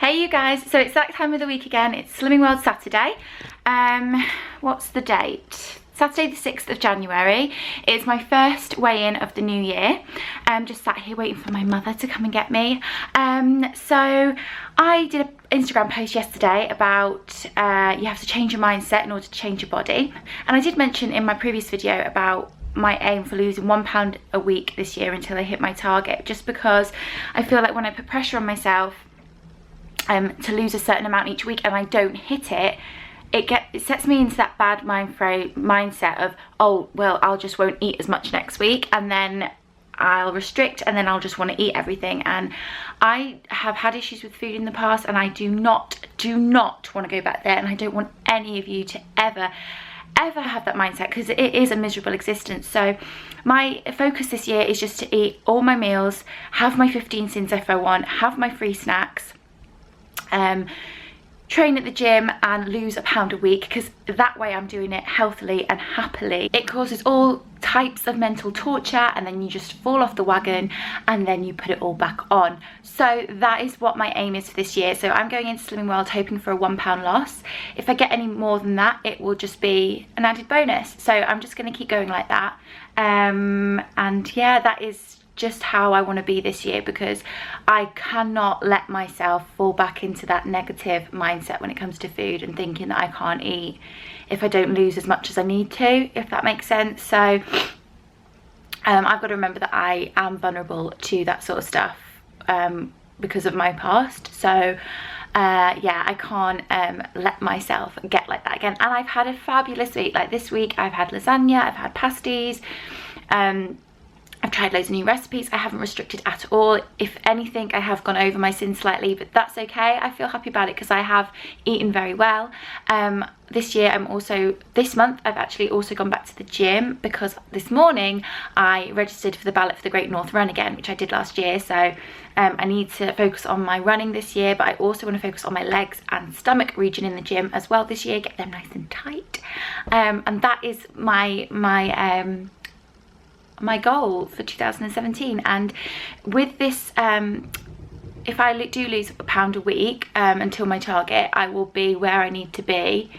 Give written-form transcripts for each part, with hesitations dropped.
Hey you guys, so it's that time of the week again. It's Slimming World Saturday. What's the date? Saturday the 6th of January. It's my first weigh-in of the new year. I'm just sat here waiting for my mother to come and get me. So I did an Instagram post yesterday about you have to change your mindset in order to change your body. And I did mention in my previous video about my aim for losing £1 a week this year until I hit my target, just because I feel like when I put pressure on myself to lose a certain amount each week and I don't hit it, it sets me into that bad mindset of, oh well, I'll just won't eat as much next week, and then I'll restrict, and then I'll just want to eat everything. And I have had issues with food in the past, and I do not want to go back there, and I don't want any of you to ever have that mindset, because it is a miserable existence. So my focus this year is just to eat all my meals, have my 15 sins if I want, have my free snacks, train at the gym and lose £1 a week, because that way I'm doing it healthily and happily. It causes all types of mental torture, and then you just fall off the wagon and then you put it all back on. So that is what my aim is for this year. So I'm going into Slimming World hoping for a £1 loss. If I get any more than that, it will just be an added bonus. So I'm just going to keep going like that. And yeah, that is just how I want to be this year, because I cannot let myself fall back into that negative mindset when it comes to food and thinking that I can't eat if I don't lose as much as I need to, if that makes sense. So I've got to remember that I am vulnerable to that sort of stuff because of my past. So yeah, I can't let myself get like that again. And I've had a fabulous week. Like this week I've had lasagna, I've had pasties, I've tried loads of new recipes. I haven't restricted at all. If anything, I have gone over my sins slightly, but that's okay. I feel happy about it because I have eaten very well. This month I've actually also gone back to the gym, because this morning I registered for the ballot for the Great North Run again, which I did last year. So I need to focus on my running this year, but I also want to focus on my legs and stomach region in the gym as well this year, get them nice and tight. And that is my goal for 2017. And with this, if I do lose £1 a week until my target, I will be where I need to be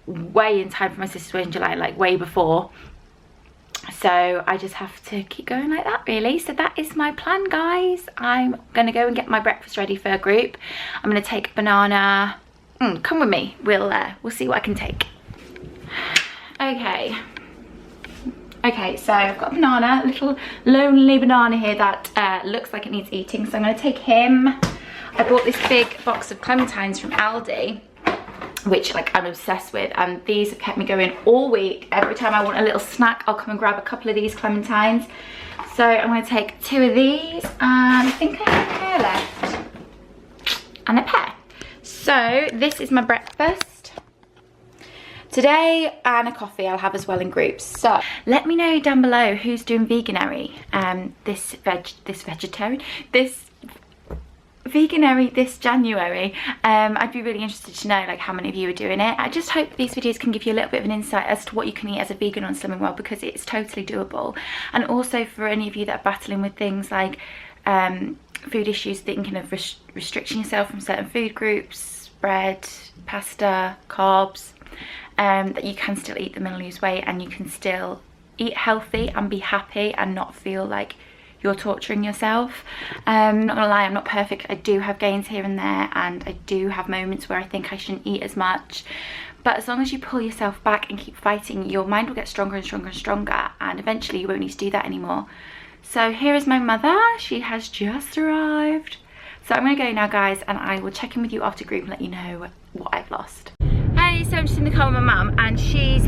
way in time for my sister's wedding in July, like way before. So I just have to keep going like that, really. So that is my plan, guys. I'm gonna go and get my breakfast ready for a group. I'm gonna take a banana. Come with me, we'll see what I can take. Okay, so I've got a banana, a little lonely banana here that looks like it needs eating, so I'm going to take him. I bought this big box of clementines from Aldi, which like I'm obsessed with, and these have kept me going all week. Every time I want a little snack, I'll come and grab a couple of these clementines. So I'm going to take 2 of these, and I think I have a pear left, and a pear. So this is my breakfast today, and a coffee I'll have as well in groups. So let me know down below who's doing veganary this veganary this January. I'd be really interested to know like how many of you are doing it. I just hope these videos can give you a little bit of an insight as to what you can eat as a vegan on Slimming World, because it's totally doable. And also for any of you that are battling with things like food issues, thinking of restricting yourself from certain food groups, bread, pasta, carbs, that you can still eat them and lose weight, and you can still eat healthy and be happy and not feel like you're torturing yourself. Not gonna lie, I'm not perfect. I do have gains here and there, and I do have moments where I think I shouldn't eat as much, but as long as you pull yourself back and keep fighting, your mind will get stronger and stronger and stronger, and eventually you won't need to do that anymore. So here is my mother. She has just arrived. So I'm gonna go now, guys, and I will check in with you after group and let you know what I've lost. So I'm just in the car with my mum, and she's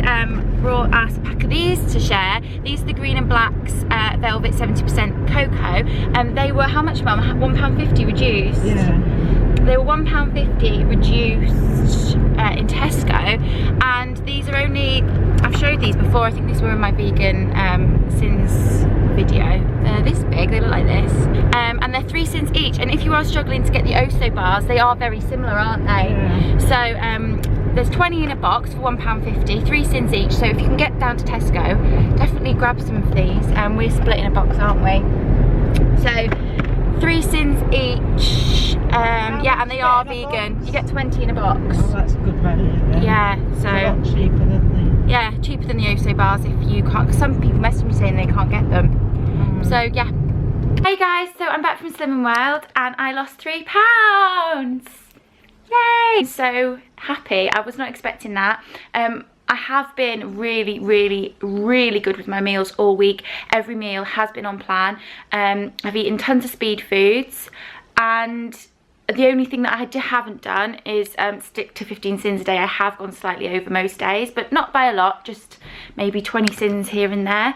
brought us a pack of these to share. These are the green and blacks velvet 70% cocoa. They were, how much, mum? £1.50 reduced? Yeah. They were £1.50 reduced in Tesco, and these are only, I've showed these before, I think these were in my vegan sins video. They're this big, they look like this, and they're 3 cents each. And if you are struggling to get the Oso bars, they are very similar, aren't they? Yeah. So there's 20 in a box for £1.50, 3 cents each. So if you can get down to Tesco, definitely grab some of these. We're splitting a box, aren't we? So 3 sins each. Yeah, and they are vegan. You get 20 in a box. Oh, that's a good value then. Yeah, so a lot cheaper than the... Yeah, cheaper than the Oso bars if you can't, because some people message me saying they can't get them. So yeah. Hey guys, so I'm back from Slimming World and I lost 3 pounds. Yay! So happy. I was not expecting that. I have been really good with my meals all week. Every meal has been on plan. I've eaten tons of speed foods, and the only thing that I haven't done is stick to 15 sins a day. I have gone slightly over most days, but not by a lot, just maybe 20 sins here and there.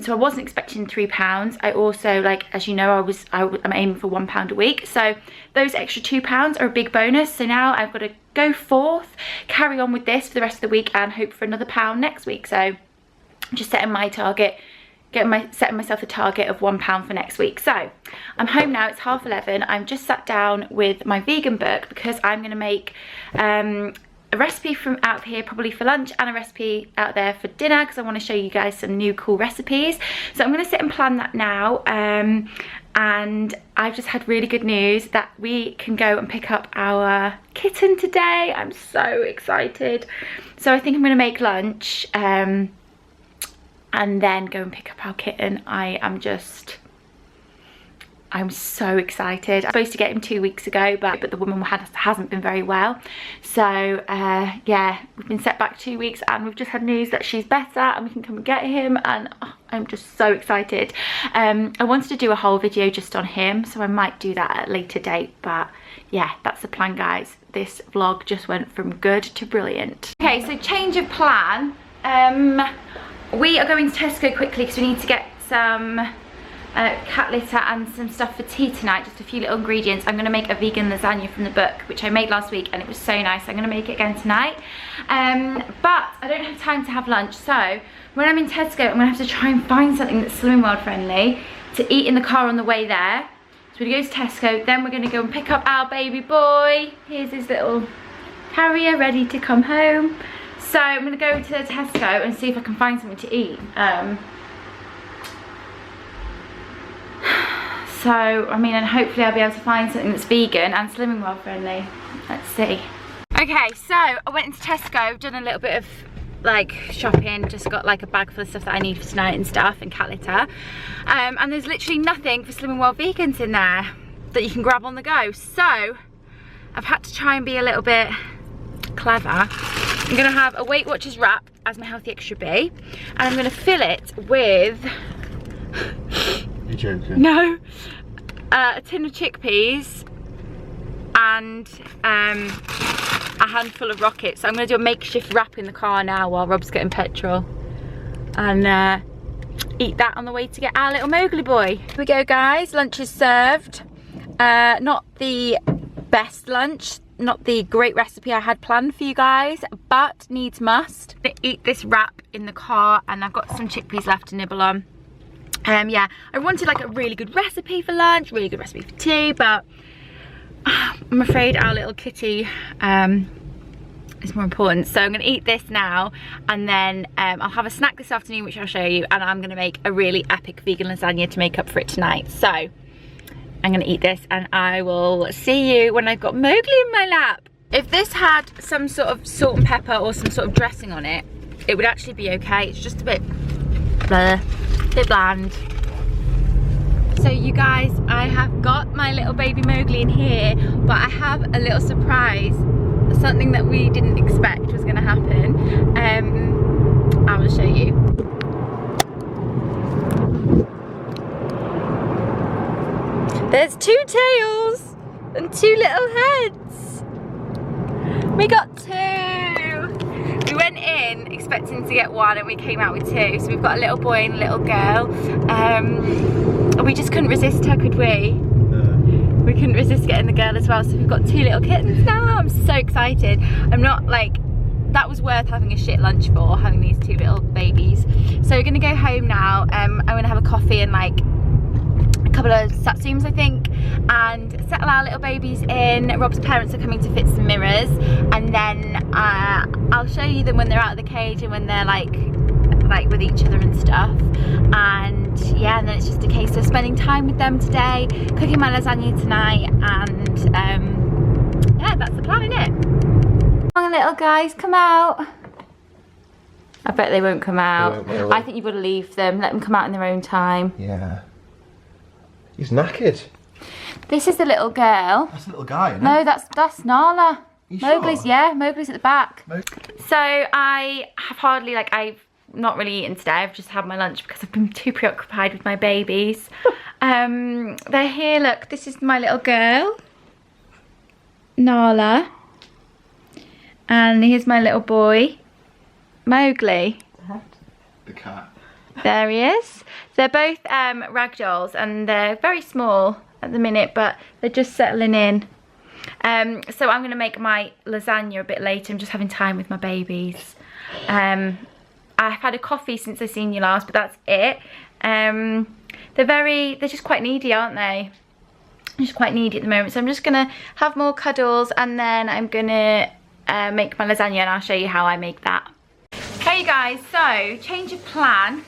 So I wasn't expecting 3 pounds. I also, like, as you know, I'm aiming for £1 a week. So those extra 2 pounds are a big bonus. So now I've got to go forth, carry on with this for the rest of the week and hope for another £1 next week. So I'm just setting my target, setting myself a target of £1 for next week. So I'm home now, it's 11:30. I'm just sat down with my vegan book because I'm going to make a recipe from out here probably for lunch and a recipe out there for dinner, because I want to show you guys some new cool recipes. So I'm going to sit and plan that now. And I've just had really good news that we can go and pick up our kitten today. I'm so excited. So I think I'm going to make lunch and then go and pick up our kitten. I'm so excited. I was supposed to get him 2 weeks ago, but the woman hasn't been very well. So yeah, we've been set back 2 weeks and we've just had news that she's better and we can come and get him, and I'm just so excited. I wanted to do a whole video just on him, so I might do that at a later date, but yeah, that's the plan, guys. This vlog just went from good to brilliant. Okay, so change of plan. We are going to Tesco quickly because we need to get some cat litter and some stuff for tea tonight, just a few little ingredients. I'm going to make a vegan lasagna from the book, which I made last week and it was so nice. I'm going to make it again tonight. But I don't have time to have lunch, so when I'm in Tesco I'm going to have to try and find something that's Slimming World friendly to eat in the car on the way there. So we're going to go to Tesco, then we're going to go and pick up our baby boy. Here's his little carrier ready to come home. So I'm going to go to Tesco and see if I can find something to eat. So, I mean, and hopefully I'll be able to find something that's vegan and Slimming World friendly. Let's see. Okay, so I went into Tesco, done a little bit of like shopping, just got like a bag full of stuff that I need for tonight and stuff, and cat litter. And there's literally nothing for Slimming World vegans in there that you can grab on the go. So I've had to try and be a little bit clever. I'm gonna have a Weight Watchers wrap as my healthy extra B, and I'm gonna fill it with You're joking. No, a tin of chickpeas and a handful of rockets. So I'm going to do a makeshift wrap in the car now while Rob's getting petrol, and eat that on the way to get our little Mowgli boy. Here we go, guys. Lunch is served. Not the best lunch, not the great recipe I had planned for you guys, but needs must. I'm gonna eat this wrap in the car, and I've got some chickpeas left to nibble on. Yeah, I wanted like a really good recipe for lunch, really good recipe for tea, but I'm afraid our little kitty is more important. So I'm gonna eat this now, and then I'll have a snack this afternoon, which I'll show you, and I'm gonna make a really epic vegan lasagna to make up for it tonight. So I'm gonna eat this and I will see you when I've got Mowgli in my lap. If this had some sort of salt and pepper or some sort of dressing on it, it would actually be okay. It's just a bit blah, a bit bland. So you guys, I have got my little baby Mowgli in here, but I have a little surprise, something that we didn't expect was gonna happen. I will show you. There's 2 tails and 2 little heads. We got 2. We went in expecting to get 1 and we came out with 2. So we've got a little boy and a little girl. We just couldn't resist her, could we? No. We couldn't resist getting the girl as well. So we've got 2 little kittens now. I'm so excited. I'm not like, that was worth having a shit lunch for, having these 2 little babies. So we're gonna go home now. I'm gonna have a coffee and like a couple of satsumas, I think, and settle our little babies in. Rob's parents are coming to fit some mirrors, and then I'll show you them when they're out of the cage and when they're like like with each other and stuff. And yeah, and then it's just a case of spending time with them today, cooking my lasagna tonight, and yeah, that's the plan, innit? Come on, little guys, come out. I bet they won't come out. I think you've got to leave them, let them come out in their own time. Yeah. He's knackered. This is the little girl. That's a little guy, isn't it? No, that's Nala. Mowgli's, sure? yeah, Mowgli's at the back. So I have hardly, like, I've not really eaten today. I've just had my lunch because I've been too preoccupied with my babies. They're here, look, this is my little girl, Nala. And here's my little boy, Mowgli. The cat. There he is. They're both ragdolls, and they're very small at the minute, but they're just settling in. So I'm going to make my lasagna a bit later. I'm just having time with my babies. I've had a coffee since I've seen you last, but that's it. They're just quite needy, aren't they? Just quite needy at the moment. So I'm just going to have more cuddles, and then I'm going to make my lasagna, and I'll show you how I make that. Okay, you guys, so change of plan.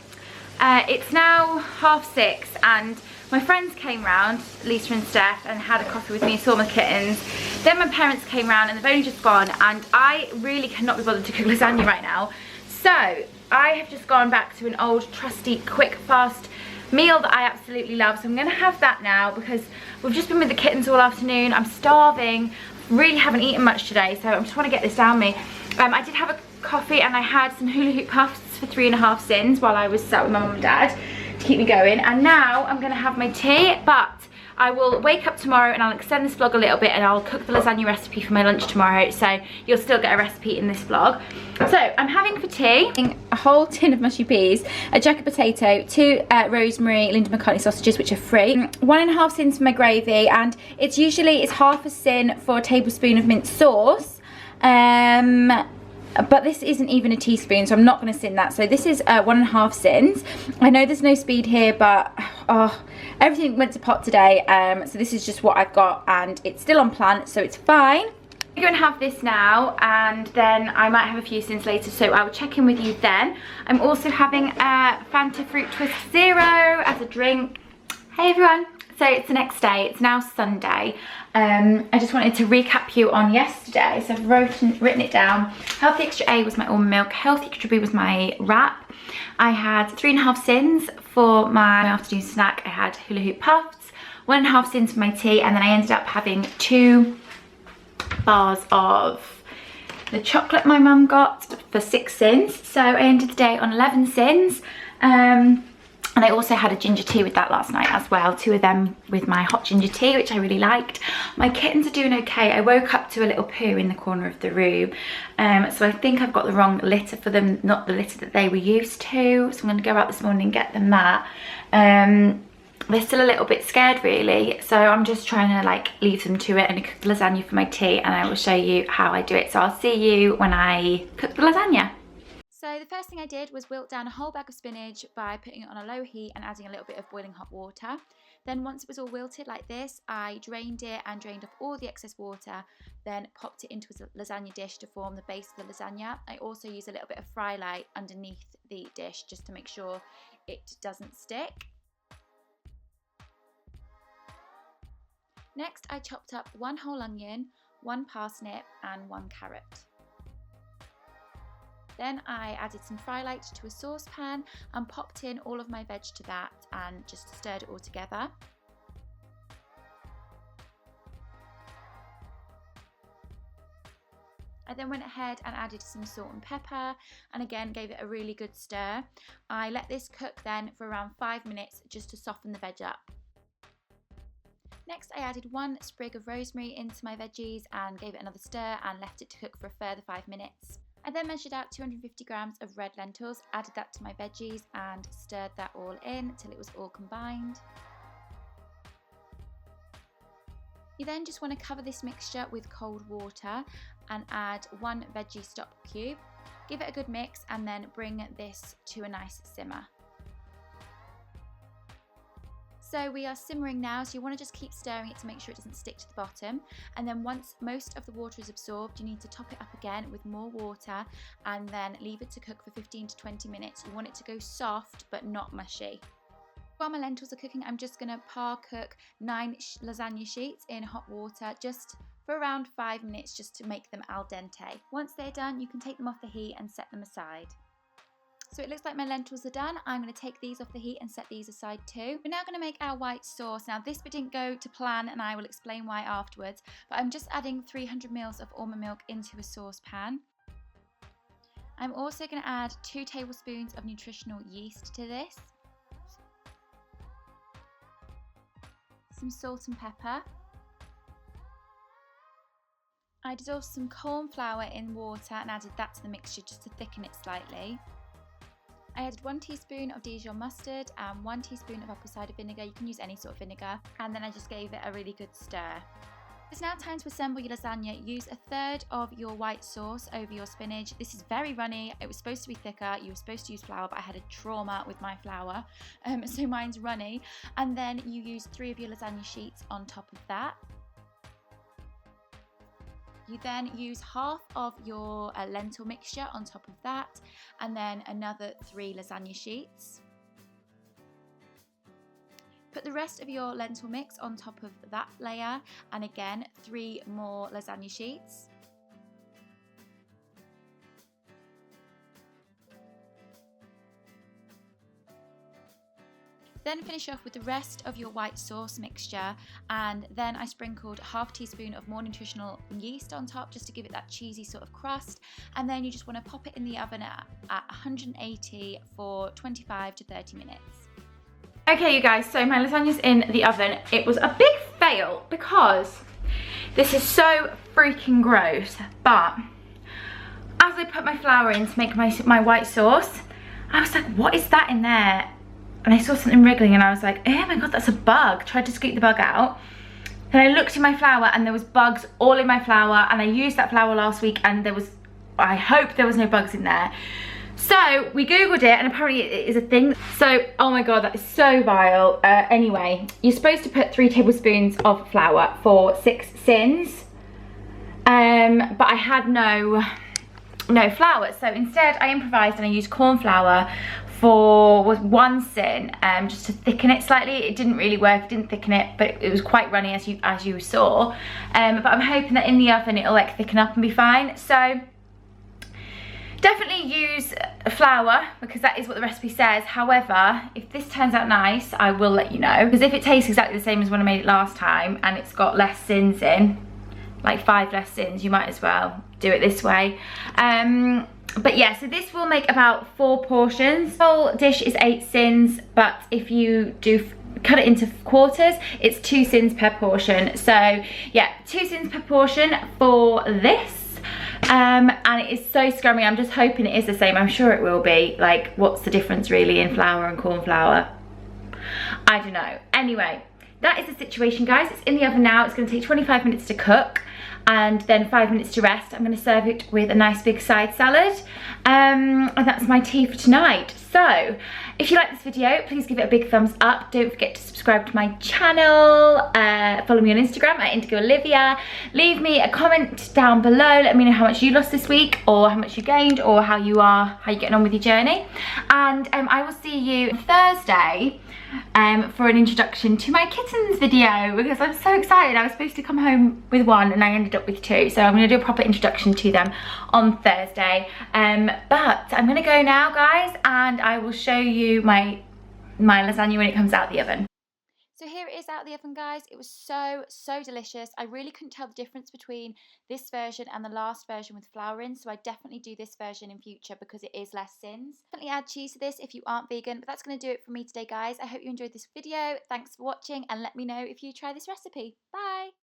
It's now 6:30, and my friends came round, Lisa and Steph, and had a coffee with me and saw my kittens. Then my parents came round and they've only just gone, and I really cannot be bothered to cook lasagna right now. So I have just gone back to an old trusty quick fast meal that I absolutely love. So I'm going to have that now because we've just been with the kittens all afternoon. I'm starving, really haven't eaten much today, so I just want to get this down me. I did have a coffee and I had some hula hoop puffs for 3.5 cents while I was sat with my mum and dad to keep me going, and now I'm going to have my tea. But I will wake up tomorrow and I'll extend this vlog a little bit, and I'll cook the lasagna recipe for my lunch tomorrow, so you'll still get a recipe in this vlog. So I'm having for tea a whole tin of mushy peas, a jacket potato, 2 rosemary Linda McCartney sausages, which are free, 1.5 cents for my gravy, and it's half a cent for a tablespoon of mint sauce. But this isn't even a teaspoon, so I'm not going to sin that. So this is 1.5 cents. I know there's no speed here, but everything went to pot today. So this is just what I've got, and it's still on plant, so it's fine. I'm going to have this now, and then I might have a few sins later, so I will check in with you then. I'm also having a Fanta Fruit Twist Zero as a drink. Hey everyone. So it's the next day, it's now Sunday. I just wanted to recap you on yesterday. So I've written it down. Healthy Extra A was my almond milk, Healthy Extra B was my wrap. I had 3.5 cents for my afternoon snack. I had hula hoop puffs, 1.5 cents for my tea, and then I ended up having 2 bars of the chocolate my mum got for 6 cents. So I ended the day on 11 cents. And I also had a ginger tea with that last night as well, 2 of them with my hot ginger tea, which I really liked. My kittens are doing okay. I woke up to a little poo in the corner of the room. So I think I've got the wrong litter for them, not the litter that they were used to. So I'm going to go out this morning and get them that. They're still a little bit scared really. So I'm just trying to like leave them to it and cook the lasagna for my tea, and I will show you how I do it. So I'll see you when I cook the lasagna. So the first thing I did was wilt down a whole bag of spinach by putting it on a low heat and adding a little bit of boiling hot water. Then once it was all wilted like this, I drained it and drained off all the excess water, then popped it into a lasagna dish to form the base of the lasagna. I also use a little bit of fry light underneath the dish just to make sure it doesn't stick. Next, I chopped up 1 whole onion, 1 parsnip and 1 carrot. Then I added some fry light to a saucepan and popped in all of my veg to that and just stirred it all together. I then went ahead and added some salt and pepper and again gave it a really good stir. I let this cook then for around 5 minutes just to soften the veg up. Next I added 1 sprig of rosemary into my veggies and gave it another stir and left it to cook for a further 5 minutes. I then measured out 250 grams of red lentils, added that to my veggies and stirred that all in till it was all combined. You then just want to cover this mixture with cold water and add 1 veggie stock cube. Give it a good mix and then bring this to a nice simmer. So we are simmering now, so you want to just keep stirring it to make sure it doesn't stick to the bottom. And then once most of the water is absorbed, you need to top it up again with more water and then leave it to cook for 15 to 20 minutes. You want it to go soft but not mushy. While my lentils are cooking, I'm just going to par cook 9 lasagna sheets in hot water just for around 5 minutes just to make them al dente. Once they're done, you can take them off the heat and set them aside. So it looks like my lentils are done. I'm going to take these off the heat and set these aside too. We're now going to make our white sauce. Now this bit didn't go to plan and I will explain why afterwards, but I'm just adding 300 ml of almond milk into a saucepan. I'm also going to add 2 tablespoons of nutritional yeast to this, some salt and pepper. I dissolved some corn flour in water and added that to the mixture just to thicken it slightly. I added 1 teaspoon of Dijon mustard and 1 teaspoon of apple cider vinegar. You can use any sort of vinegar. And then I just gave it a really good stir. It's now time to assemble your lasagna. Use 1/3 of your white sauce over your spinach. This is very runny. It was supposed to be thicker. You were supposed to use flour, but I had a trauma with my flour. So mine's runny. And then you use 3 of your lasagna sheets on top of that. You then use half of your lentil mixture on top of that, and then another 3 lasagna sheets. Put the rest of your lentil mix on top of that layer, and again 3 more lasagna sheets. Then finish off with the rest of your white sauce mixture, and then I sprinkled 1/2 teaspoon of more nutritional yeast on top just to give it that cheesy sort of crust, and then you just want to pop it in the oven at 180 for 25 to 30 minutes. Okay you guys, so my lasagna's in the oven. It was a big fail because this is so freaking gross, but as I put my flour in to make my white sauce, I was like, what is that in there? And I saw something wriggling and I was like, oh my god, that's a bug. Tried to scoop the bug out. Then I looked in my flour and there was bugs all in my flour, and I used that flour last week and there was, I hope there was no bugs in there. So we googled it and apparently it is a thing. So, oh my god, that is so vile. Anyway, you're supposed to put 3 tablespoons of flour for 6 sins. But I had no flour. So instead I improvised and I used corn flour for 1 sin, just to thicken it slightly. It didn't really work, it didn't thicken it, but it was quite runny as you saw. But I'm hoping that in the oven it'll like thicken up and be fine. So definitely use flour because that is what the recipe says. However, if this turns out nice, I will let you know. Because if it tastes exactly the same as when I made it last time and it's got less sins in, like 5 less sins, you might as well do it this way. But yeah, so this will make about 4 portions. The whole dish is 8 sins, but if you do cut it into quarters, it's 2 sins per portion. So yeah, 2 sins per portion for this. And it is so scrummy. I'm just hoping it is the same. I'm sure it will be. Like, what's the difference really in flour and corn flour? I don't know. Anyway, that is the situation, guys. It's in the oven now. It's going to take 25 minutes to cook and then 5 minutes to rest. I'm going to serve it with a nice big side salad. And that's my tea for tonight. So if you like this video, please give it a big thumbs up. Don't forget to subscribe to my channel. Follow me on Instagram at Indigo Olivia. Leave me a comment down below. Let me know how much you lost this week, or how much you gained, or how you're getting on with your journey. And I will see you Thursday for an introduction to my kittens video, because I'm so excited. I was supposed to come home with 1 and I ended up with 2, so I'm going to do a proper introduction to them on Thursday. But I'm going to go now, guys, and I will show you my lasagna when it comes out of the oven. So here it is out of the oven, guys. It was so delicious. I really couldn't tell the difference between this version and the last version with flour in, so I definitely do this version in future because it is less sins. Definitely add cheese to this if you aren't vegan, but that's going to do it for me today, guys. I hope you enjoyed this video. Thanks for watching, and let me know if you try this recipe. Bye!